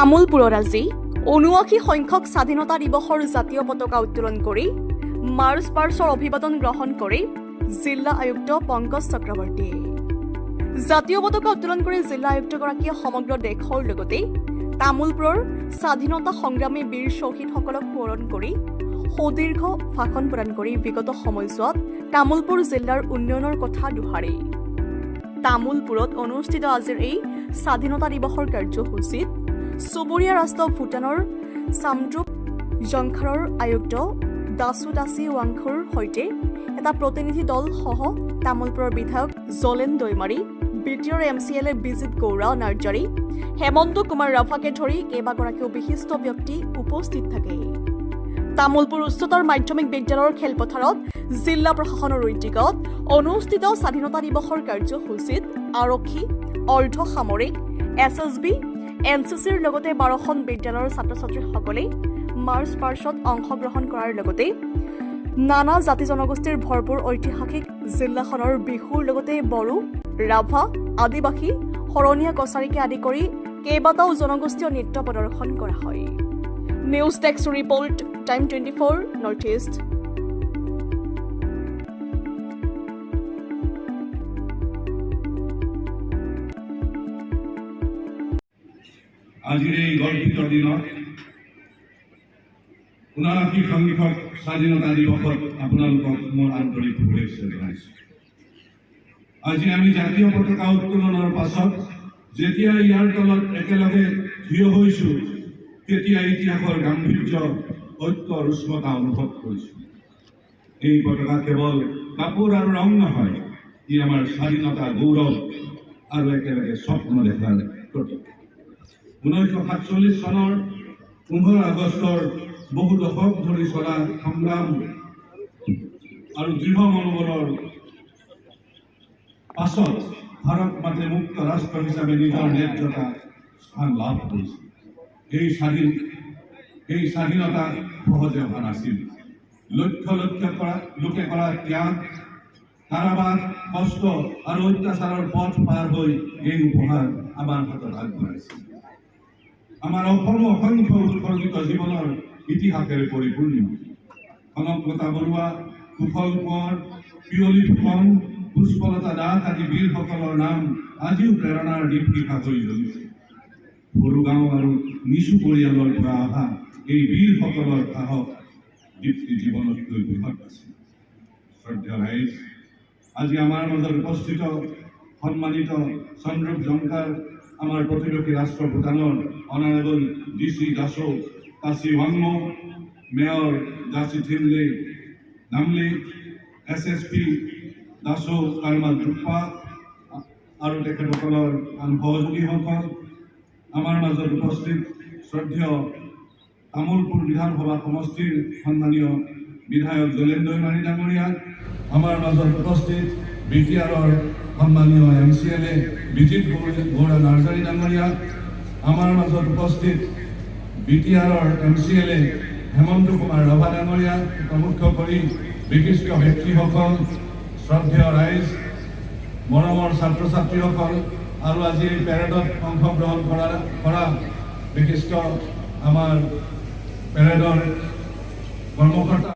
তামুলপুৰত আজি ৭৯ সংখ্যক স্বাধীনতা দিৱসৰ জাতীয় পতাকা উত্তোলন কৰি মাৰ্চ পাষ্টৰ অভিবাদন গ্ৰহণ কৰি জিলা আয়ুক্ত পংকজ চক্ৰৱৰ্তীয়ে জাতীয় পতাকা উত্তোলন কৰি জিলা আয়ুক্তগৰাকীয়ে সমগ্ৰ দেশৰ লগতে তামুলপুৰৰ স্বাধীনতা সংগ্ৰামী বীৰ শ্বহীদসকলক সোঁৱৰণ কৰি সুদীৰ্ঘ ভাষণ প্ৰদান কৰি বিগত সময়ছোৱাত তামুলপুৰ জিলাৰ উন্নয়নৰ কথা দোহাৰে তামুলপুৰত অনুষ্ঠিত আজিৰ এই স্বাধীনতা দিৱসৰ কাৰ্যসূচীত চুবুৰীয়া ৰাষ্ট্ৰ ভূটানৰ চামট্ৰুপ জংখাৰৰ আয়ুক্ত দাসু দাসী ৱাংখুৰ সৈতে এটা প্ৰতিনিধি দল সহ তামুলপুৰৰ বিধায়ক জলেন দৈমাৰী বিটিআৰ MCLA বিজিত গৌৰা নাৰ্জাৰী হেমন্ত কুমাৰ ৰাভাকে ধৰি কেইবাগৰাকীও বিশিষ্ট ব্যক্তি উপস্থিত থাকে। তামুলপুৰ উচ্চতৰ মাধ্যমিক বিদ্যালয়ৰ খেলপথাৰত জিলা প্ৰশাসনৰ উদ্যোগত অনুষ্ঠিত স্বাধীনতা দিৱসৰ কাৰ্যসূচীত আৰক্ষী অৰ্ধ সামৰিক SSB NCCৰ লগতে 12খন বিদ্যালয়ৰ ছাত্ৰ ছাত্ৰীসকলে মাৰ্চ পাষ্টত অংশগ্ৰহণ কৰাৰ লগতে নানা জাতি জনগোষ্ঠীৰ ভৰপূৰ ঐতিহাসিক জিলাখনৰ বিহুৰ লগতে বড়ো ৰাভা আদিবাসী শৰণীয়া কছাৰীকে আদি কৰি কেইবাটাও জনগোষ্ঠীয় নৃত্য প্ৰদৰ্শন কৰা হয়। News desk report time 24 north east. আজিৰ এই গৰ্বিত দিনত ৭৯ সংখ্যক স্বাধীনতা দিৱসত আপোনালোকক মোৰ আন্তৰিক শুভেচ্ছা জনাইছোঁ। আজি আমি জাতীয় পতাকা উত্তোলনৰ পাছত যেতিয়া ইয়াৰ তলত একেলগে থিয় হৈছোঁ তেতিয়া ইতিহাসৰ গাম্ভীৰ্য ঐক্য আৰু উষ্ণতা অনুভৱ কৰিছোঁ। এই পতাকা কেৱল কাপোৰ আৰু ৰং নহয়, ই আমাৰ স্বাধীনতা গৌৰৱ আৰু একেলগে স্বপ্ন দেখাৰ প্ৰতীক। 1947 চনৰ 15 আগষ্টৰ বহু দশক ধৰি চলা সংগ্ৰাম আৰু দৃঢ় মনোবলৰ পাছত ভাৰত মাতে মুক্ত ৰাষ্ট্ৰ হিচাপে নিজৰ ন্যায্যতা স্থান লাভ কৰিছে। এই স্বাধীনতা সহজে হোৱা নাছিল। লক্ষ লক্ষ লোকে কৰা ত্যাগ কাৰাবাস কষ্ট আৰু অত্যাচাৰৰ পথ পাৰ হৈ এই উপহাৰ আমাৰ হাতত আগবঢ়াইছিল। আমাৰ অসম অসংখ্য উৎসৰ্গিত জীৱনৰ ইতিহাসেৰে পৰিপূৰ্ণ। কনকলতা বৰুৱা, কুশল কোঁৱৰ, পিয়লি ফুকন, পুষ্পলতা দাস আদি বীৰসকলৰ নাম আজিও প্ৰেৰণাৰ দীপশিখা হৈ জ্বলিছে। সৰুগাঁও আৰু নিচু পৰিয়ালৰ পৰা অহা এই বীৰসকলৰ সাহস দীপ্তি জীৱনতকৈ বৃহৎ আছিল। শ্ৰদ্ধেয় ৰাইজ, আজি আমাৰ মাজত উপস্থিত সন্মানিত চন্দ্ৰপ জংকাৰ আমাৰ প্ৰতিবেশী ৰাষ্ট্ৰ ভূটানৰ অনাৰেবল DC দাসো কাশী ৱাংমো, মেয়ৰ দাসী থিনলে নামলে, SSP দাসো কাৰমাল টুপ্পা আৰু তেখেতসকলৰ আন সহযোগীসকল, আমাৰ মাজত উপস্থিত শ্ৰদ্ধেয় তামুলপুৰ বিধানসভা সমষ্টিৰ সন্মানীয় বিধায়ক জলেন দৈমাৰী ডাঙৰীয়া, আমাৰ মাজত উপস্থিত BTRৰ সন্মানীয় MCLA বিজিত গৌৰা নাৰ্জাৰী ডাঙৰীয়া, আমাৰ মাজত উপস্থিত BTRৰ MCLA হেমন্ত কুমাৰ ৰাভা ডাঙৰীয়া প্ৰমুখ কৰি বিশিষ্ট ব্যক্তিসকল, শ্ৰদ্ধেয় ৰাইজ, মৰমৰ ছাত্ৰ ছাত্ৰীসকল আৰু আজি পেৰেডত অংশগ্ৰহণ কৰা বিশিষ্ট আমাৰ পেৰেডৰ কৰ্মকৰ্তা